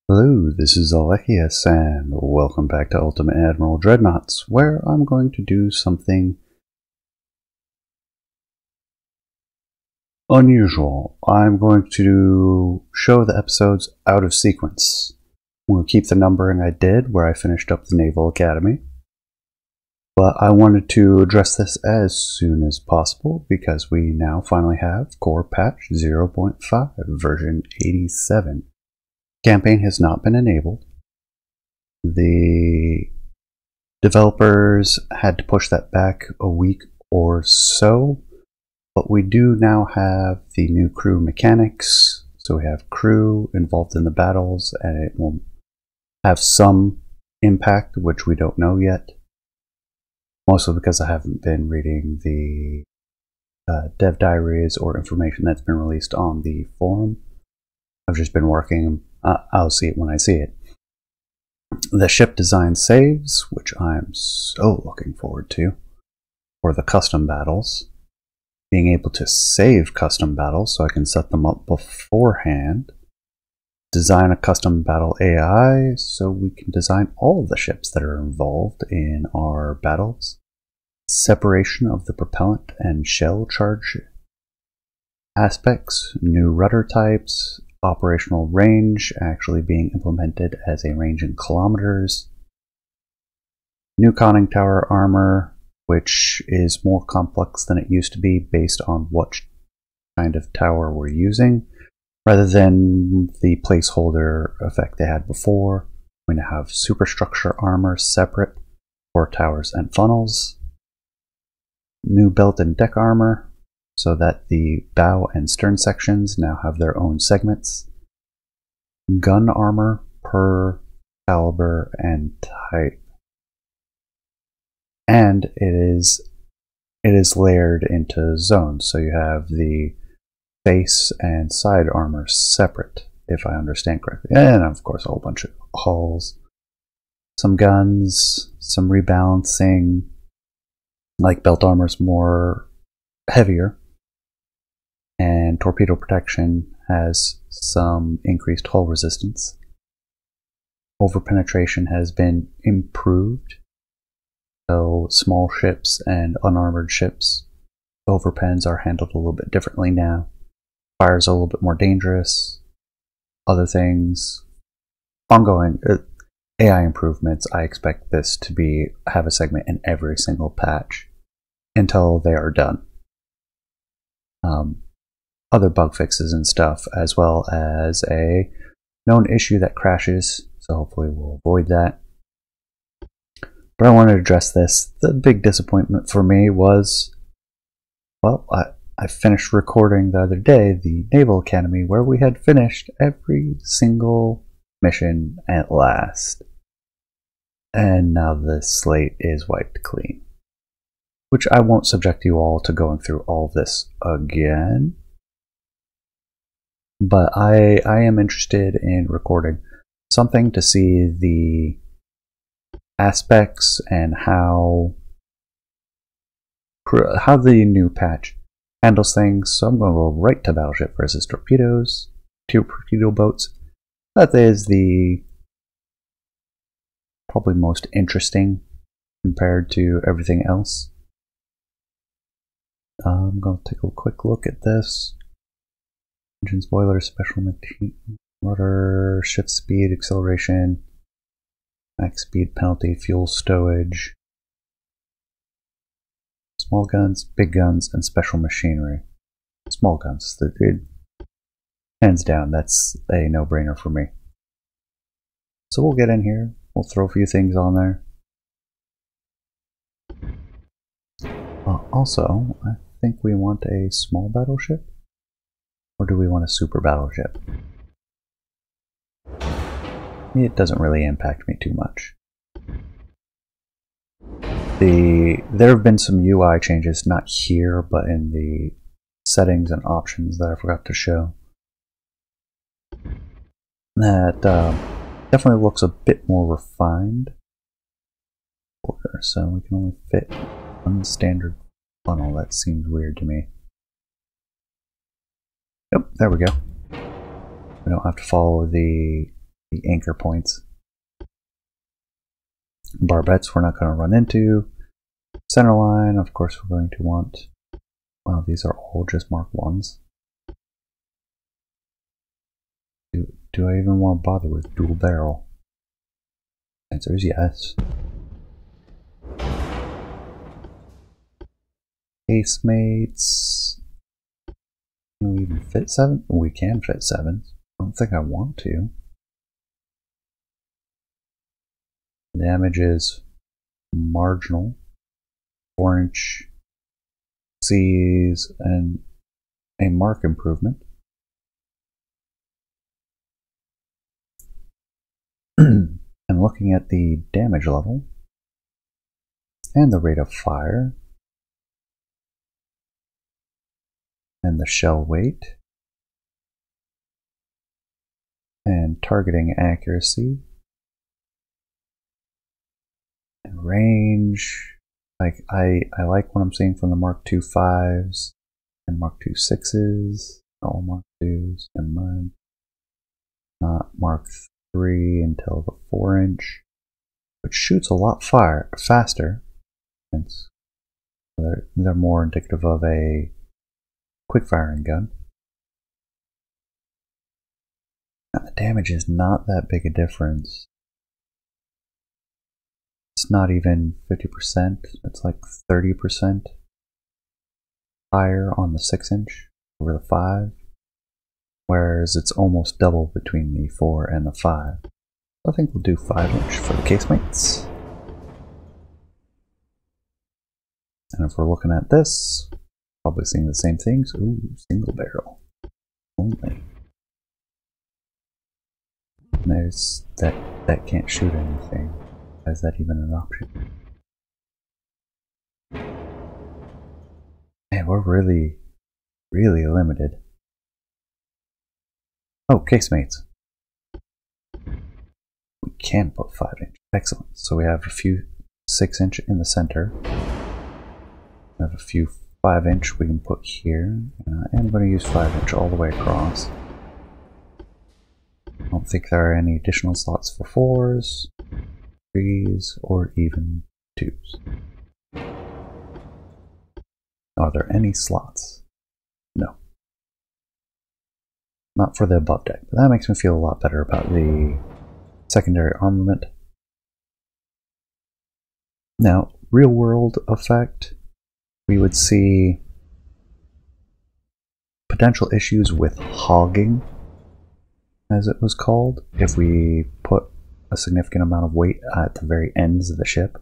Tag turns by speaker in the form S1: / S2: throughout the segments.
S1: Hello, this is Alechius, and welcome back to Ultimate Admiral Dreadnoughts, where I'm going to do something unusual. I'm going to show the episodes out of sequence. We'll keep the numbering I did, where I finished up the Naval Academy. But I wanted to address this as soon as possible, because we now finally have Core Patch 0.5, version 87. Campaign has not been enabled. The developers had to push that back a week or so, but we do now have the new crew mechanics. So we have crew involved in the battles, and it will have some impact, which we don't know yet. Mostly because I haven't been reading the dev diaries or information that's been released on the forum. I've just been working. I'll see it when I see it. The ship design saves, which I'm so looking forward to, for the custom battles. Being able to save custom battles so I can set them up beforehand. Design a custom battle AI so we can design all of the ships that are involved in our battles. Separation of the propellant and shell charge aspects, new rudder types, operational range actually being implemented as a range in kilometers. New conning tower armor, which is more complex than it used to be based on what kind of tower we're using, rather than the placeholder effect they had before. We're going to have superstructure armor separate for towers and funnels. New belt and deck armor, so that the bow and stern sections now have their own segments. Gun armor per caliber and type. And it is layered into zones, so you have the face and side armor separate, if I understand correctly. And of course a whole bunch of hulls. Some guns, some rebalancing, like belt armor's more heavier. And torpedo protection has some increased hull resistance. Overpenetration has been improved. So small ships and unarmored ships, overpens are handled a little bit differently now. Fires are a little bit more dangerous. Other things. Ongoing AI improvements. I expect this to have a segment in every single patch until they are done. Other bug fixes and stuff, as well as a known issue that crashes, so hopefully we'll avoid that. But I wanted to address this. The big disappointment for me was, well, I finished recording the other day the Naval Academy, where we had finished every single mission at last. And now the slate is wiped clean. Which I won't subject you all to going through all of this again. But I am interested in recording something to see the aspects and how the new patch handles things. So I'm going to go right to battleship versus torpedoes, two torpedo boats. That is the probably most interesting compared to everything else. I'm going to take a quick look at this. Engine spoiler, special machine, rudder, shift speed, acceleration, max speed penalty, fuel stowage, small guns, big guns, and special machinery. Small guns, hands down, that's a no-brainer for me. So we'll get in here, we'll throw a few things on there. Also, I think we want a small battleship. Or do we want a super battleship? It doesn't really impact me too much. There have been some UI changes, not here, but in the settings and options that I forgot to show. That definitely looks a bit more refined. So we can only fit one standard funnel. That seems weird to me. Yep, there we go. We don't have to follow the the anchor points. Barbettes we're not going to run into. Centerline, of course, we're going to want. Well, these are all just Mark 1s. Do I even want to bother with dual barrel? Answer is yes. Casemates. Can we even fit 7? We can fit 7. I don't think I want to. Damage is marginal. 4-inch sees and a mark improvement. And looking at the damage level and the rate of fire and the shell weight and targeting accuracy and range, like I like what I'm seeing from the Mark II 5s and Mark II 6s, all Mark IIs and mine, not Mark III until the 4-inch, which shoots a lot faster, and they're more indicative of a quick firing gun. And the damage is not that big a difference. It's not even 50%, it's like 30% higher on the 6-inch over the 5, whereas it's almost double between the 4 and the 5. I think we'll do 5-inch for the casemates. And if we're looking at this, probably seeing the same things. Ooh, single barrel only. And there's that can't shoot anything. Why is that even an option? Man, we're really limited. Oh, casemates. We can put 5-inch. Excellent. So we have a few 6-inch in the center. We have a few 5-inch we can put here. And I'm going to use 5-inch all the way across. I don't think there are any additional slots for 4s, 3s, or even 2s. Are there any slots? No. Not for the above deck, but that makes me feel a lot better about the secondary armament. Now, real world effect, we would see potential issues with hogging, as it was called, if we put a significant amount of weight at the very ends of the ship.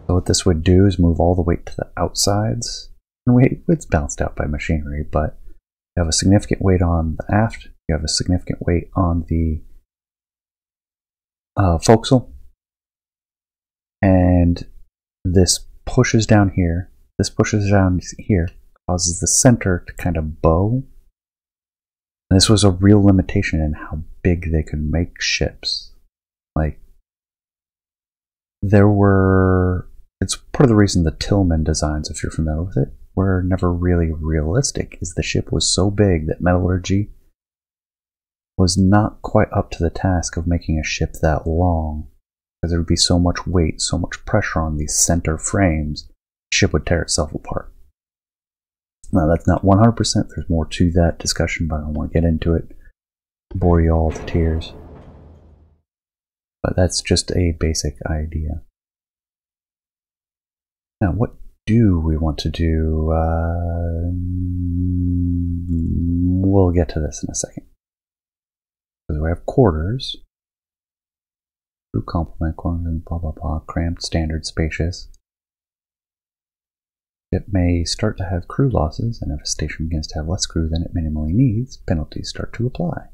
S1: So what this would do is move all the weight to the outsides, and it's balanced out by machinery, but you have a significant weight on the aft, you have a significant weight on the forecastle, and this pushes down here, causes the center to kind of bow. And this was a real limitation in how big they could make ships. Like, it's part of the reason the Tillman designs, if you're familiar with it, were never really realistic, is the ship was so big that metallurgy was not quite up to the task of making a ship that long, because there would be so much weight, so much pressure on these center frames, the ship would tear itself apart. Now that's not 100%, there's more to that discussion, but I don't want to get into it, bore you all to tears. But that's just a basic idea. Now what do we want to do? We'll get to this in a second. Because we have quarters, crew complement, quarters, and blah blah blah, cramped, standard, spacious. It may start to have crew losses, and if a station begins to have less crew than it minimally needs, penalties start to apply.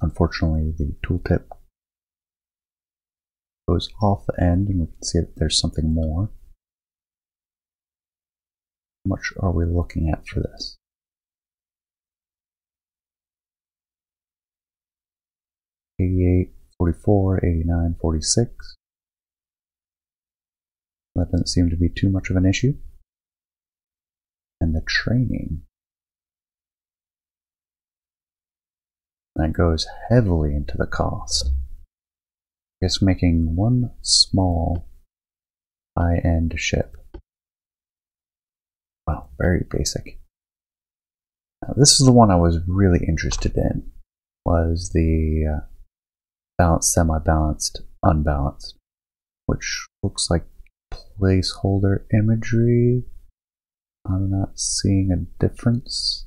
S1: Unfortunately, the tooltip goes off the end, and we can see that there's something more. How much are we looking at for this? 88, 44, 89, 46. That doesn't seem to be too much of an issue. And the training. That goes heavily into the cost. Just making one small high-end ship. Wow, very basic. Now, this is the one I was really interested in, was the balanced, semi-balanced, unbalanced, which looks like placeholder imagery. I'm not seeing a difference.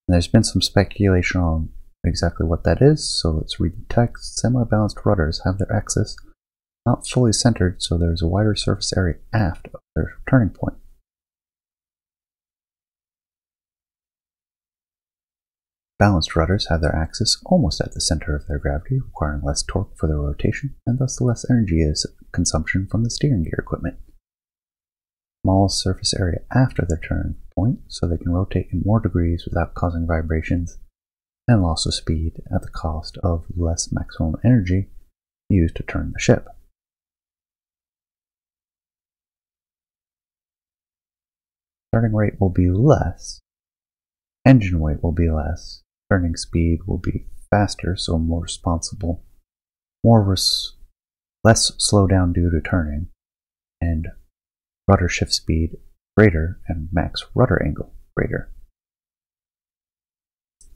S1: And there's been some speculation on exactly what that is, so let's read the text. Semi-balanced rudders have their axis not fully centered, so there's a wider surface area aft of their turning point. Balanced rudders have their axis almost at the center of their gravity, requiring less torque for their rotation, and thus less energy consumption from the steering gear equipment. Small surface area after their turn point, so they can rotate in more degrees without causing vibrations and loss of speed at the cost of less maximum energy used to turn the ship. Turning rate will be less, engine weight will be less, turning speed will be faster, so more responsible, less slowdown due to turning, and rudder shift speed greater and max rudder angle greater.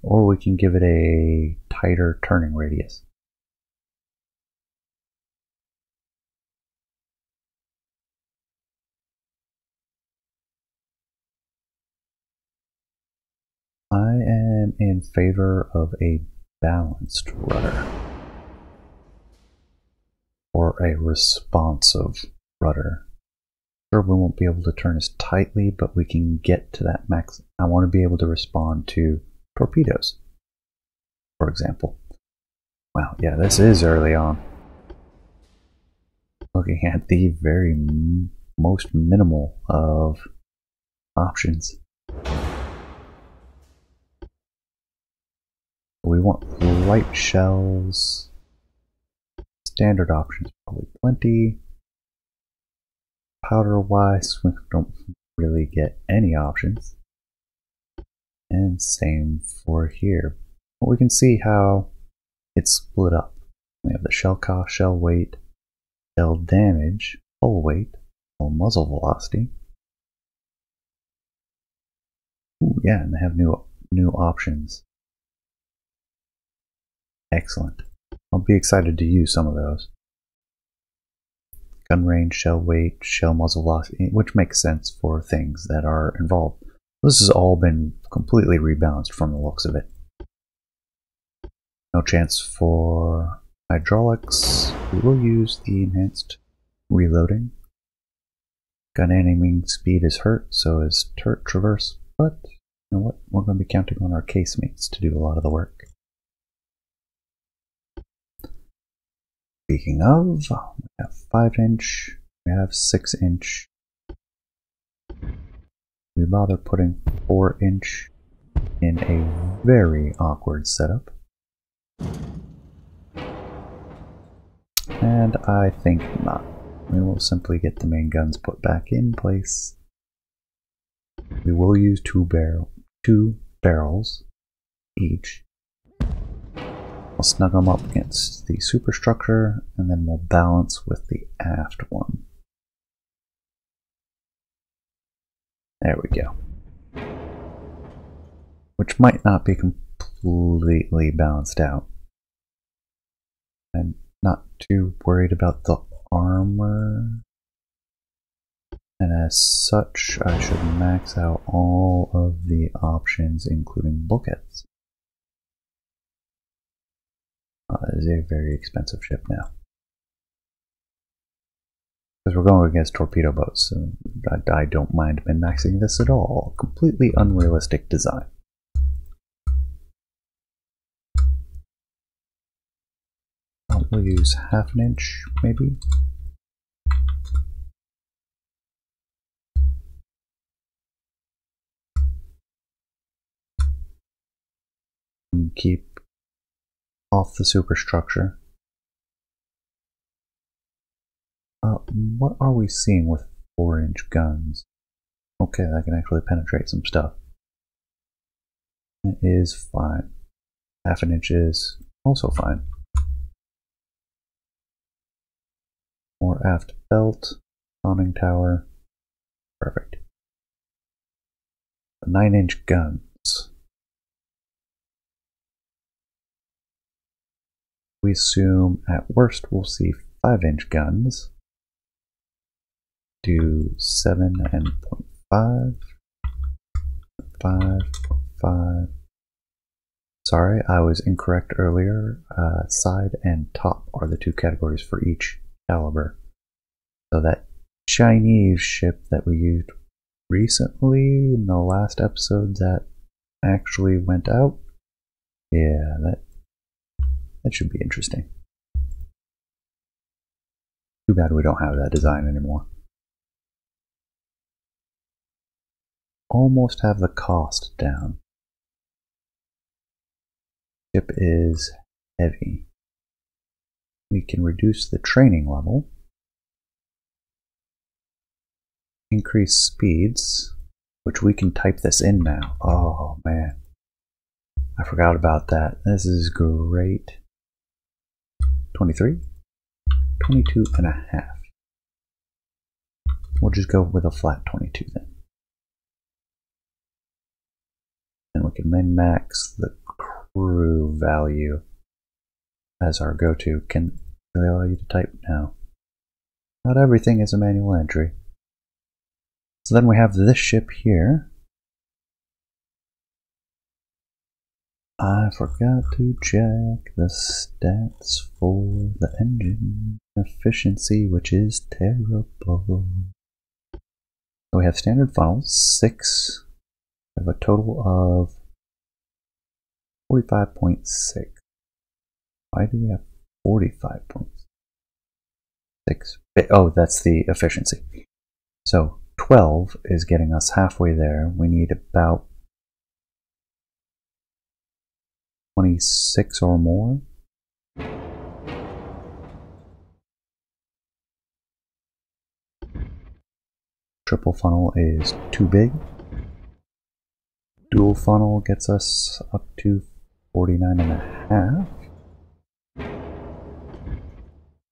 S1: Or we can give it a tighter turning radius. I am in favor of a balanced rudder, or a responsive rudder. Sure, we won't be able to turn as tightly, but we can get to that max. I want to be able to respond to torpedoes, for example. Wow, yeah, this is early on. Looking at the very most minimal of options. We want light shells. Standard options probably plenty. Powder wise, we don't really get any options. And same for here. But we can see how it's split up. We have the shell cost, shell weight, shell damage, hull weight, hull muzzle velocity. Ooh, yeah, and they have new options. Excellent. I'll be excited to use some of those. Gun range, shell weight, shell muzzle velocity, which makes sense for things that are involved. This has all been completely rebalanced from the looks of it. No chance for hydraulics. We will use the enhanced reloading. Gun aiming speed is hurt, so is turret traverse, but you know what? We're going to be counting on our casemates to do a lot of the work. Speaking of, we have 5-inch, we have 6-inch. We bother putting 4-inch in a very awkward setup. And I think not. We will simply get the main guns put back in place. We will use two barrels each. We'll snug them up against the superstructure, and then we'll balance with the aft one. There we go. Which might not be completely balanced out. I'm not too worried about the armor. And as such, I should max out all of the options, including bulkheads. It is a very expensive ship now. Because we're going against torpedo boats, so I don't mind min-maxing this at all. Completely unrealistic design. We'll use 1/2 inch, maybe. And keep off the superstructure. What are we seeing with 4-inch guns? Okay, that can actually penetrate some stuff. It is fine. 1/2 inch is also fine. More aft belt, conning tower, perfect. 9-inch guns. We assume at worst we'll see 5-inch guns. Do 7 and 0.5, 5.5. Sorry, I was incorrect earlier. Side and top are the 2 categories for each caliber. So that Chinese ship that we used recently in the last episode that actually went out, yeah, that should be interesting. Too bad we don't have that design anymore. Almost have the cost down. Ship is heavy. We can reduce the training level. Increase speeds, which we can type this in now. Oh man, I forgot about that. This is great. 23, 22 and a half. We'll just go with a flat 22 then. And we can min-max the crew value as our go-to. Can they allow you to type? No. Not everything is a manual entry. So then we have this ship here. I forgot to check the stats for the engine efficiency, which is terrible. So we have standard funnels, 6. We have a total of 45.6. Why do we have 45.6? Oh, that's the efficiency. So 12 is getting us halfway there. We need about 26 or more. Triple funnel is too big. Dual funnel gets us up to 49.5.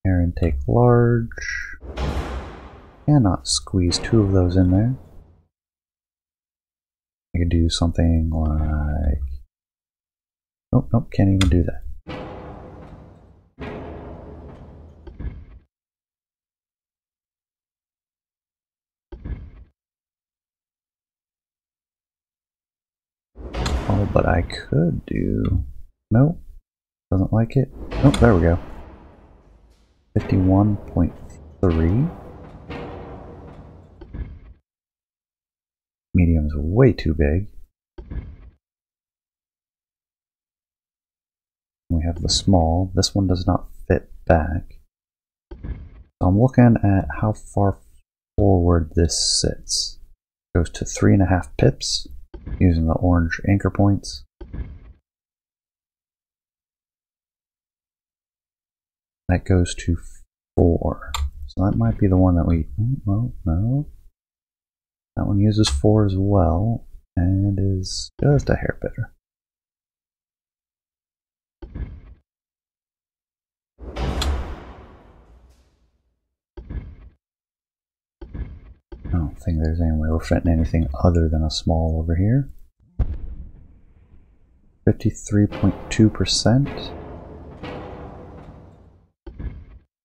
S1: Air intake large. Cannot squeeze 2 of those in there. I could do something like... Nope, can't even do that. Oh, but I could do... Nope, doesn't like it. Nope, there we go. 51.3. Medium's way too big. We have the small. This one does not fit back. So I'm looking at how far forward this sits. It goes to 3.5 pips using the orange anchor points. That goes to 4. So that might be the one that we... Well, no. That one uses 4 as well, and is just a hair better. I don't think there's any way we're fitting anything other than a small over here. 53.2%.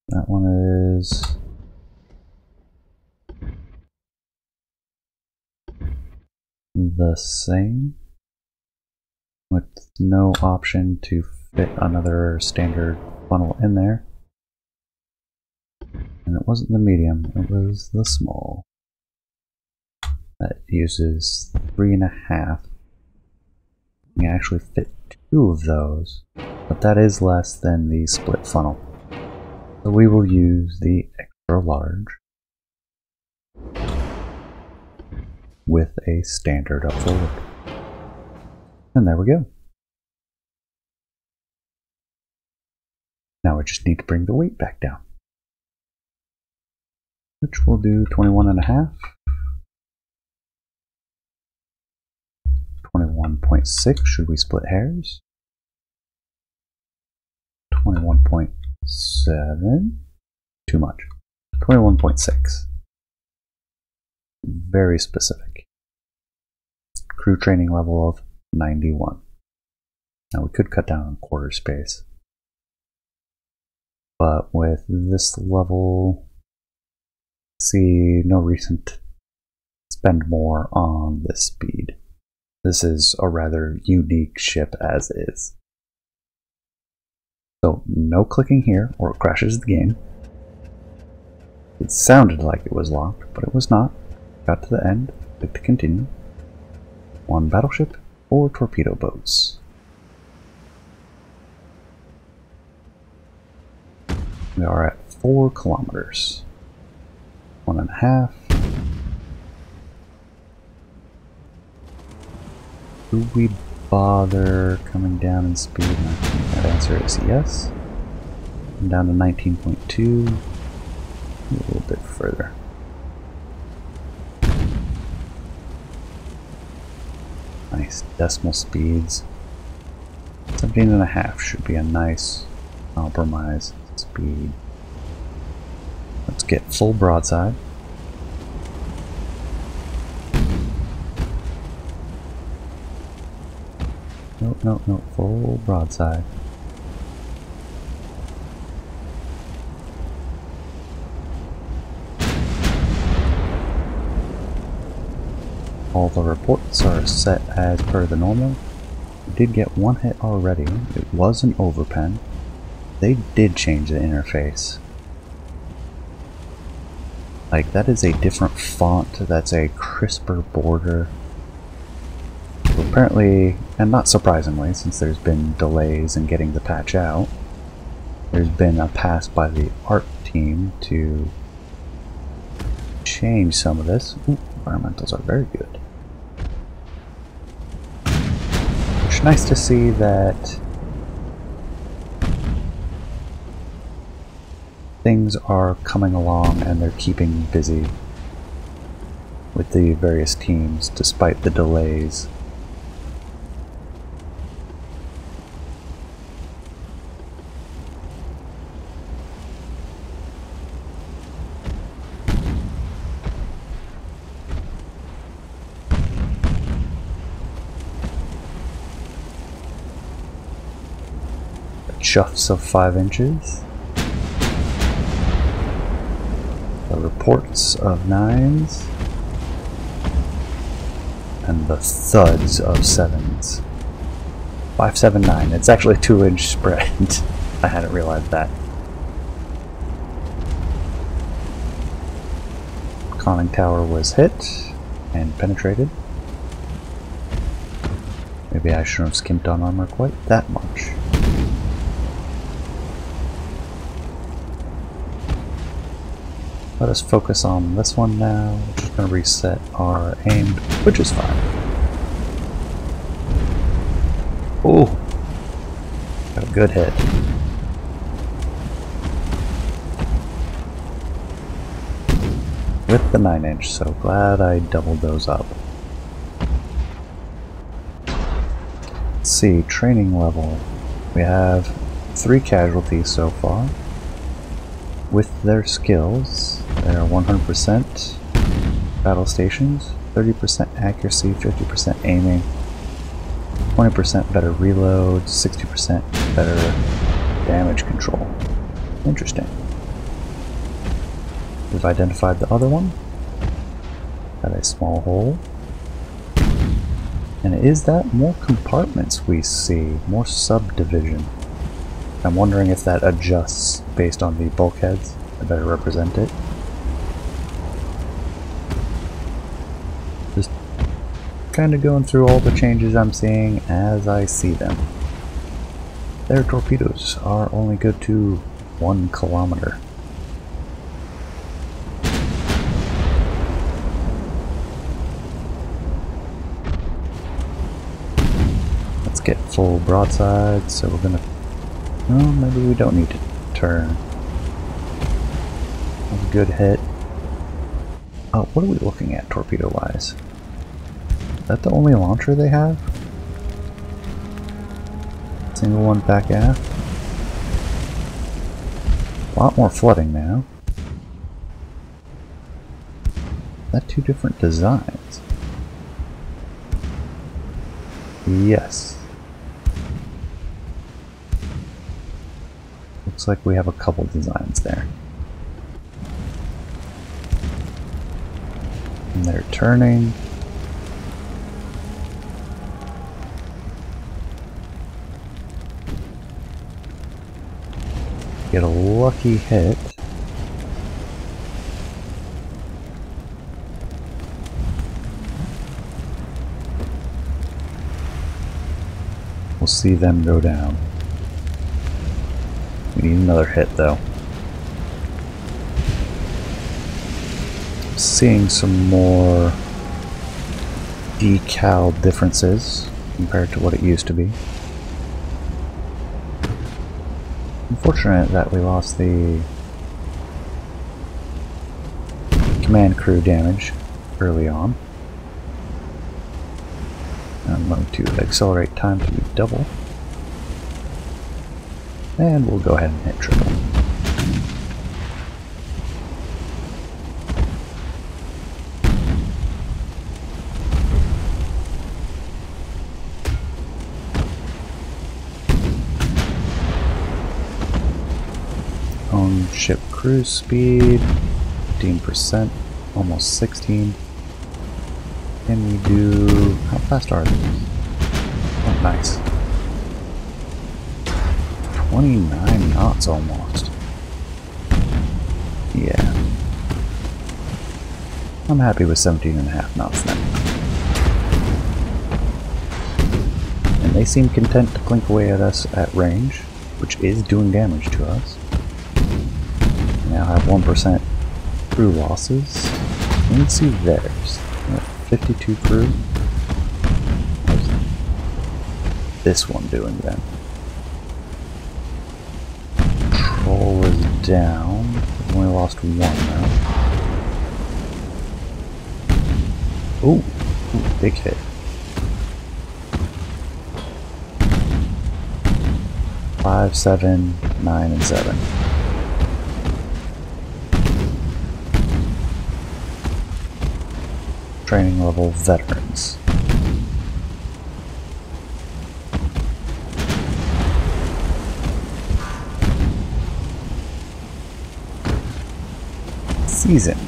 S1: That one is... the same, with no option to fit another standard funnel in there. And it wasn't the medium, it was the small. That uses 3.5. You can actually fit 2 of those, but that is less than the split funnel. So we will use the extra large with a standard up forward. And there we go. Now we just need to bring the weight back down, which we'll do 21.5. 21.6, should we split hairs? 21.7. Too much. 21.6. Very specific. Crew training level of 91. Now we could cut down on quarter space. But with this level, see no reason to spend more on this speed. This is a rather unique ship as is. So no clicking here or it crashes the game. It sounded like it was locked, but it was not. Got to the end, click to continue. 1 battleship or torpedo boats. We are at 4 kilometers. 1.5. Do we bother coming down in speed? I think that answer is yes. I'm down to 19.2. A little bit further. Nice decimal speeds. 17.5 should be a nice compromise speed. Let's get full broadside. Nope, full broadside. All the reports are set as per the normal. We did get 1 hit already. It was an overpen. They did change the interface. Like, that is a different font, that's a crisper border. So apparently, and not surprisingly, since there's been delays in getting the patch out, there's been a pass by the art team to change some of this. Ooh, environmentals are very good. It's nice to see that things are coming along and they're keeping busy with the various teams despite the delays. Chuffs of 5 inches. The reports of 9s. And the thuds of 7s. 579. It's actually a 2-inch spread. I hadn't realized that. Conning tower was hit and penetrated. Maybe I shouldn't have skimped on armor quite that much. Let us focus on this one now. We're just going to reset our aim, which is fine. Ooh, got a good hit. With the 9-inch, so glad I doubled those up. Let's see, training level. We have 3 casualties so far. With their skills, they are 100% battle stations, 30% accuracy, 50% aiming, 20% better reload, 60% better damage control. Interesting. We've identified the other one. Got a small hole. And is that more compartments we see? More subdivision? I'm wondering if that adjusts based on the bulkheads to better represent it. Just kind of going through all the changes I'm seeing as I see them. Their torpedoes are only good to 1 kilometer. Let's get full broadside, so we're gonna... No, maybe we don't need to turn. That was a good hit. Oh, what are we looking at torpedo-wise? Is that the only launcher they have? Single one back aft? A lot more flooding now. Is that two different designs? Yes. Looks like we have a couple designs there. And they're turning. Get a lucky hit. We'll see them go down. We need another hit though. Seeing some more decal differences compared to what it used to be. Unfortunate that we lost the command crew damage early on. I'm going to accelerate time to double. And we'll go ahead and hit triple. Own ship cruise speed, 15%, almost 16. Can we do... how fast are these? Oh, nice. 29 knots almost. Yeah. I'm happy with 17.5 knots then. And they seem content to clink away at us at range, which is doing damage to us. We now have 1% crew losses. Let's see theirs. 52 crew. How's this one doing then? Troll is down. We've only lost one now. Ooh, big hit. 5, 7, 9, and 7. Training level veterans. Seasoned.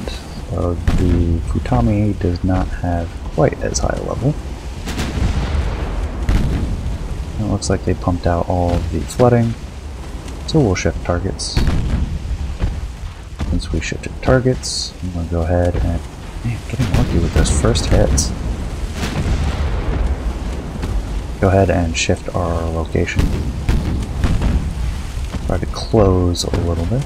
S1: The Futami does not have quite as high a level. It looks like they pumped out all of the flooding, so we'll shift targets. Since we shifted targets, I'm going to go ahead and... man, getting lucky with those first hits. Go ahead and shift our location. Try to close a little bit.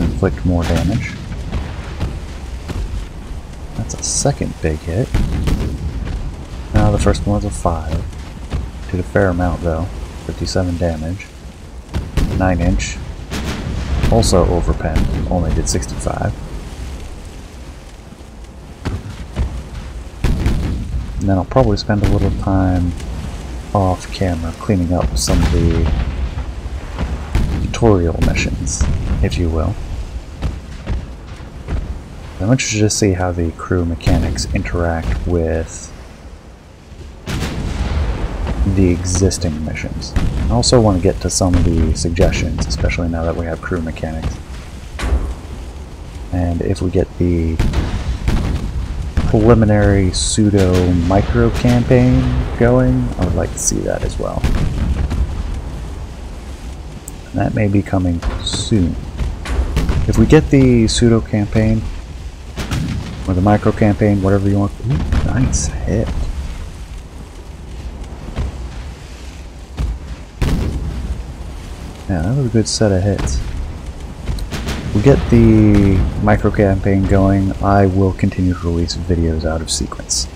S1: Inflict more damage. That's a second big hit. Now the first one was a 5. Did a fair amount though. 57 damage. 9-inch. Also overpenned, only did 65. And then I'll probably spend a little time off camera cleaning up some of the tutorial missions, if you will. I'm interested to see how the crew mechanics interact with the existing missions. I also want to get to some of the suggestions, especially now that we have crew mechanics. And if we get the preliminary pseudo micro campaign going, I would like to see that as well. And that may be coming soon. If we get the pseudo campaign or the micro campaign, whatever you want. Ooh, nice hit. Yeah, that was a good set of hits. We get the micro campaign going, I will continue to release videos out of sequence.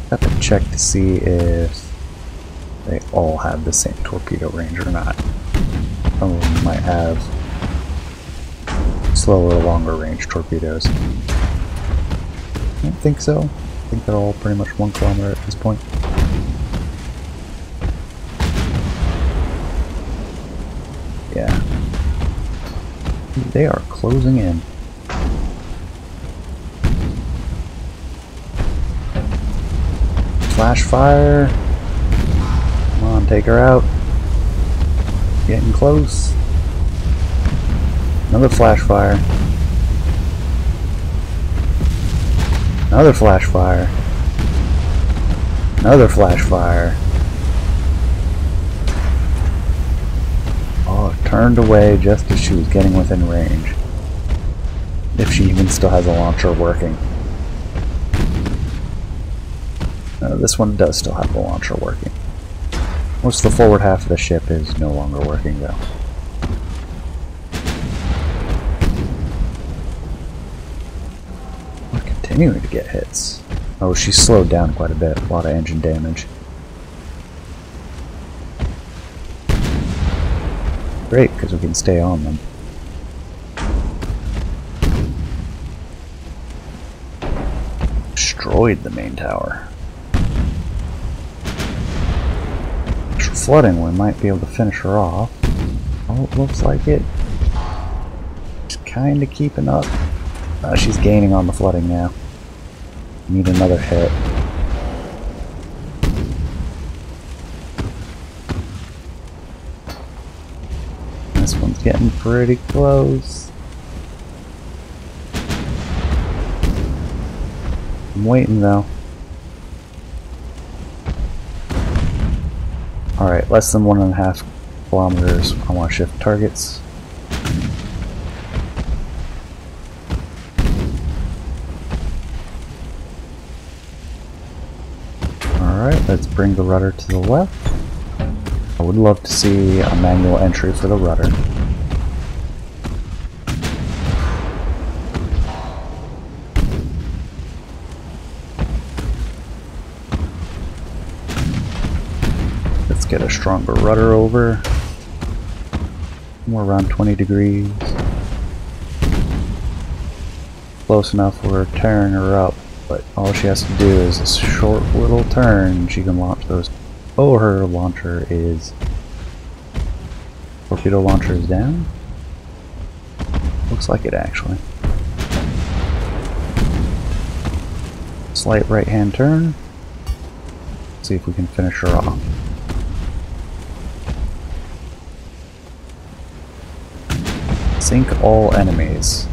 S1: Have to check to see if they all have the same torpedo range or not. Some of them might have slower, longer range torpedoes. I don't think so, think they're all pretty much 1 kilometer at this point. Yeah. They are closing in. Flash fire. Come on, take her out. Getting close. Another flash fire. Another flash fire. Another flash fire. Oh, turned away just as she was getting within range. If she even still has a launcher working. No, this one does still have the launcher working. Most of the forward half of the ship is no longer working though. We're continuing to get hits. Oh, she's slowed down quite a bit. A lot of engine damage. Great, because we can stay on them. Destroyed the main tower. Flooding, we might be able to finish her off. Oh, it looks like it. She's kind of keeping up. She's gaining on the flooding now. Need another hit. This one's getting pretty close. I'm waiting though. Alright, less than 1.5 kilometers. I want to shift targets. Alright, let's bring the rudder to the left. I would love to see a manual entry for the rudder. Get a stronger rudder over. We're around 20 degrees. Close enough we're tearing her up, but all she has to do is a short little turn. She can launch those. Oh, her launcher is... torpedo launcher is down? Looks like it actually. Slight right hand turn. Let's see if we can finish her off. Sink all enemies.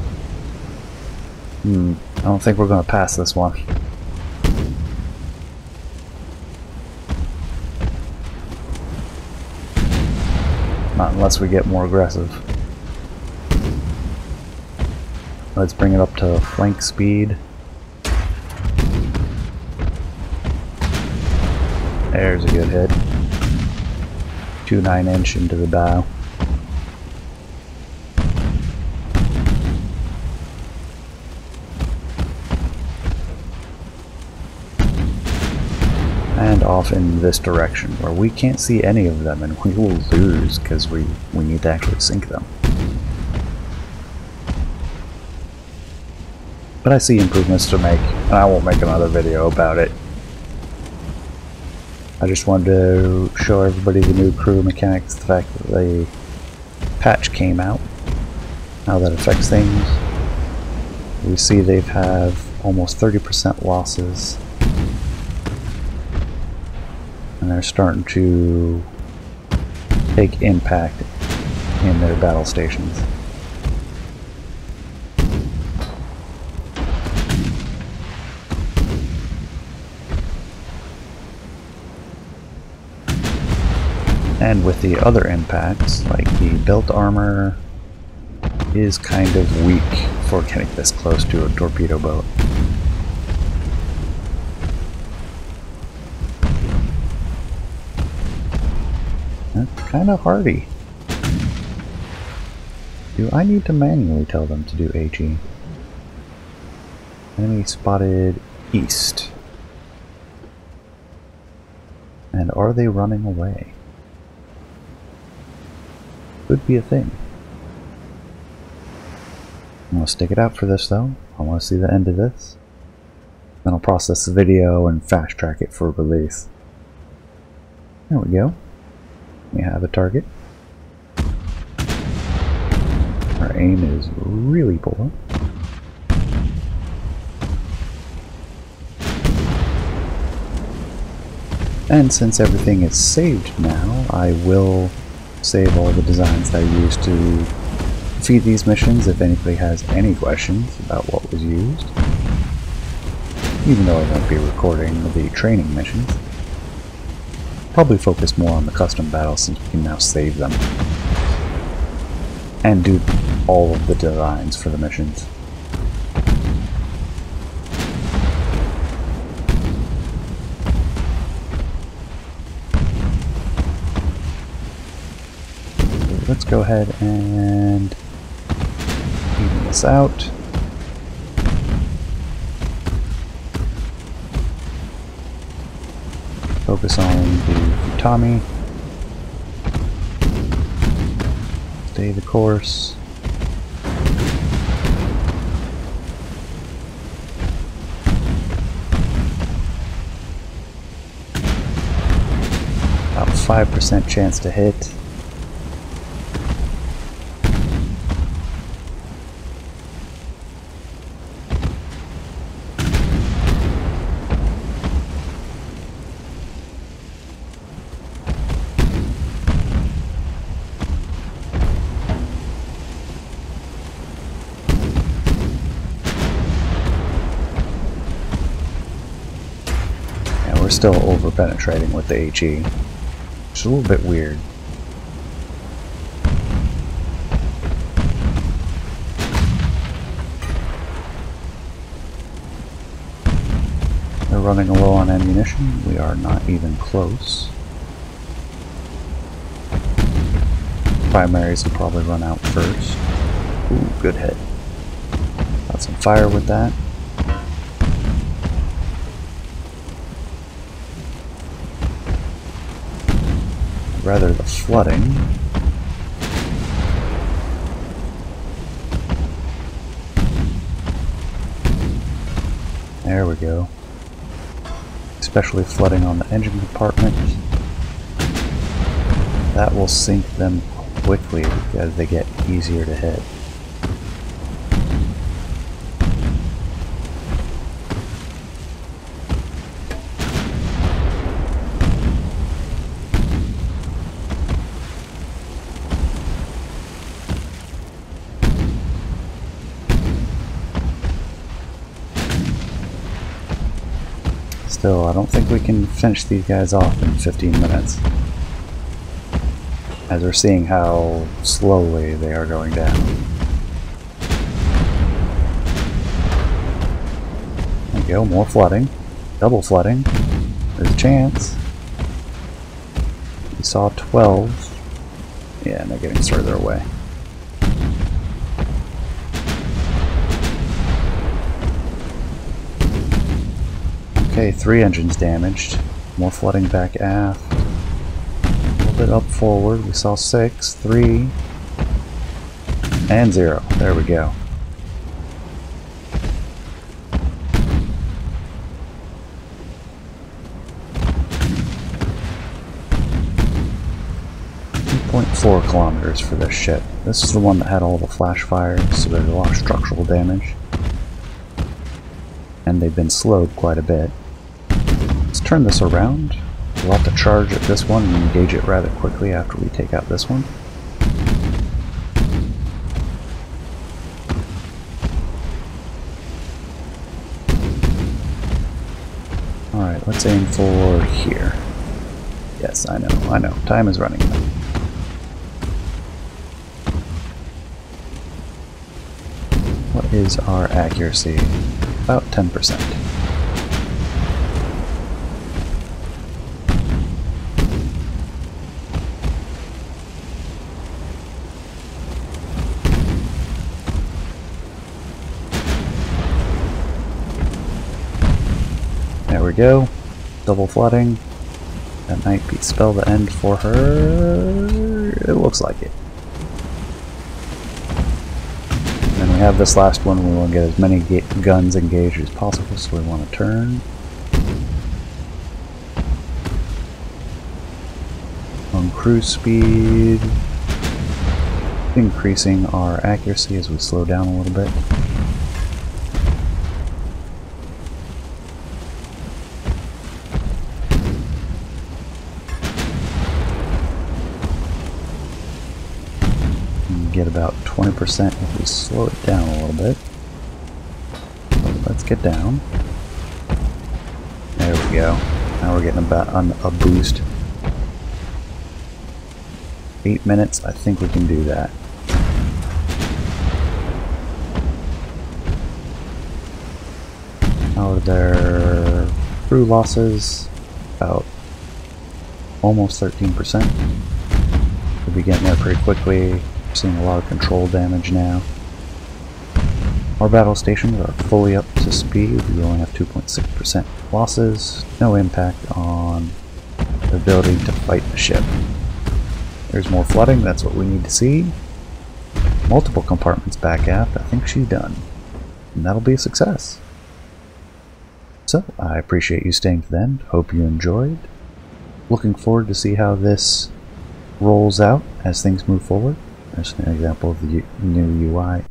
S1: I don't think we're going to pass this one. Not unless we get more aggressive. Let's bring it up to flank speed. There's a good hit. 2 9-inch into the dial. And off in this direction, where we can't see any of them, and we will lose because we need to actually sink them. But I see improvements to make, and I won't make another video about it. I just wanted to show everybody the new crew mechanics, the fact that the patch came out, how that affects things. We see they've have almost 30% losses. And they're starting to take impact in their battle stations. And with the other impacts, like the built armor is kind of weak for getting this close to a torpedo boat. That's kind of hardy. Do I need to manually tell them to do HE? Enemy spotted east. And are they running away? Could be a thing. I'm gonna stick it out for this though. I want to see the end of this. Then I'll process the video and fast track it for release. There we go. We have a target. Our aim is really poor. And since everything is saved now, I will save all the designs that I used to feed these missions if anybody has any questions about what was used. Even though I won't be recording the training missions. Probably focus more on the custom battles since we can now save them. And do all of the designs for the missions. Let's go ahead and even this out. Focus on the Utami. Stay the course. About 5% chance to hit. Still over penetrating with the HE, which is a little bit weird. They're running low on ammunition. We are not even close. Primaries will probably run out first. Ooh, good hit. Got some fire with that. Rather the flooding. There we go. Especially flooding on the engine compartment. That will sink them quickly because they get easier to hit. Still, I don't think we can finish these guys off in 15 minutes. As we're seeing how slowly they are going down. There we go, more flooding. Double flooding. There's a chance. We saw 12. Yeah, and they're getting further away. Okay, 3 engines damaged. More flooding back aft. A little bit up forward. We saw 6, 3, and 0. There we go. .4 kilometers for this ship. This is the one that had all the flash fires, so there's a lot of structural damage. And they've been slowed quite a bit. Let's turn this around. We'll have to charge at this one and engage it rather quickly after we take out this one. Alright, let's aim for here. Yes, I know. Time is running out. What is our accuracy? About 10%. There we go. Double flooding. That might spell the end for her. It looks like it. Then we have this last one, we want to get as many guns engaged as possible, so we want to turn. On cruise speed, increasing our accuracy as we slow down a little bit. Get about 20% if we slow it down a little bit. So let's get down. There we go. Now we're getting about a boost. 8 minutes, I think we can do that. How are their crew losses? About almost 13%. We'll be getting there pretty quickly. Seeing a lot of control damage now. Our battle stations are fully up to speed. We only have 2.6% losses. No impact on the ability to fight the ship. There's more flooding, that's what we need to see. Multiple compartments back aft, I think she's done. And that'll be a success. So, I appreciate you staying to the end. Hope you enjoyed. Looking forward to see how this rolls out as things move forward. There's an example of the new UI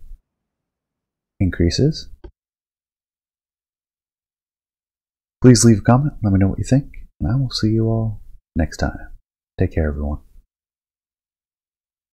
S1: increases. Please leave a comment, let me know what you think, and I will see you all next time. Take care, everyone.